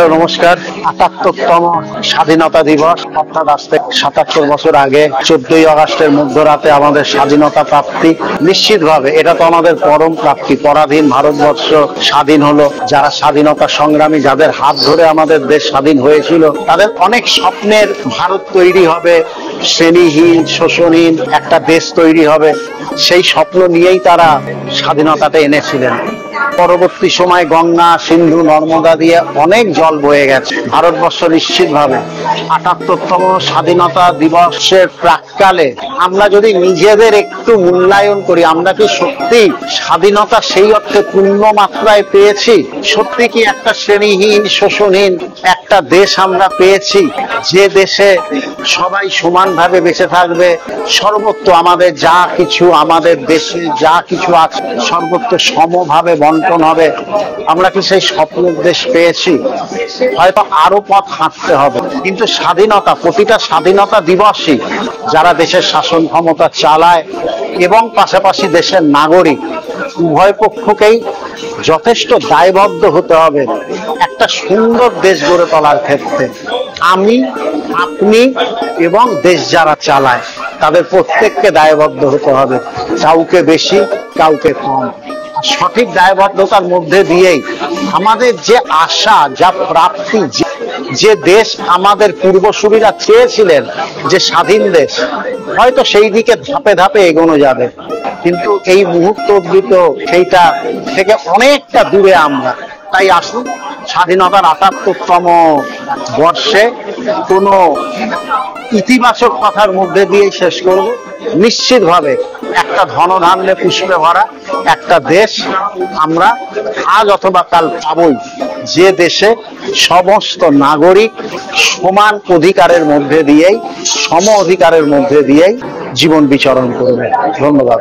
Hello নমস্কার। ৭৮তম স্বাধীনতা দিবস, অর্থাৎ আজ থেকে ৭৭ বছর আগে 14ই আগস্টের মধ্যরাতে আমাদের স্বাধীনতা প্রাপ্তি। নিশ্চিতভাবে এটা তো আমাদের পরম প্রাপ্তি। পরাধীন ভারতবর্ষ স্বাধীন হলো। যারা স্বাধীনতা সংগ্রামী, যাদের হাত ধরে আমাদের দেশ স্বাধীন হয়েছিল, তাদের অনেক স্বপ্নের ভারত তৈরি হবে, শ্রেণীহীন শোষণহীন একটা দেশ তৈরি হবে, সেই স্বপ্ন নিয়েই তারা স্বাধীনতাটা এনেছিলেন। পরবর্তী সময় গঙ্গা, সিন্ধু, নর্মদা দিয়ে অনেক জল বয়ে গেছে। ভারতবর্ষ নিশ্চিতভাবে ৭৮তম স্বাধীনতা দিবসের প্রাক্কালে আমরা যদি নিজেদের একটু মূল্যায়ন করি, আমরা কি সত্যি স্বাধীনতা সেই অর্থে পূর্ণ মাত্রায় পেয়েছি? সত্যি কি একটা শ্রেণীহীন শোষণহীন একটা দেশ আমরা পেয়েছি, যে দেশে সবাই সমানভাবে বেঁচে থাকবে, সর্বত্র আমাদের যা কিছু, আমাদের দেশে যা কিছু আছে সর্বত্র সমভাবে বন্টন হবে? আমরা কি সেই স্বপ্নের দেশ পেয়েছি? হয়তো আরো পথ হাঁটতে হবে, কিন্তু স্বাধীনতা, প্রতিটা স্বাধীনতা দিবসই যারা দেশের শাসন ক্ষমতা চালায় এবং পাশাপাশি দেশের নাগরিক, উভয় পক্ষকেই যথেষ্ট দায়বদ্ধ হতে হবে একটা সুন্দর দেশ গড়ে তোলার ক্ষেত্রে। আমি, আপনি এবং দেশ যারা চালায় তাদের প্রত্যেককে দায়বদ্ধ হতে হবে, কাউকে বেশি কাউকে কম। সঠিক দায়বদ্ধতার মধ্যে দিয়েই আমাদের যে আশা, যা প্রাপ্তি, যে দেশ আমাদের পূর্বসূরীরা চেয়েছিলেন, যে স্বাধীন দেশ, হয়তো সেই দিকে ধাপে ধাপে এগোনো যাবে, কিন্তু এই মুহূর্ত অবধি তো সেইটা থেকে অনেকটা দূরে আমরা। তাই আসুন, স্বাধীনতার ৭৮তম বর্ষে কোনো ইতিবাচক কথার মধ্যে দিয়ে শেষ করব। নিশ্চিতভাবে একটা ধনধান্যে পুষ্পে ভরা একটা দেশ আমরা আজ অথবা কাল পাবই, যে দেশে সমস্ত নাগরিক সমান অধিকারের মধ্যে দিয়েই, সম অধিকারের মধ্যে দিয়েই জীবন বিচরণ করবে। ধন্যবাদ।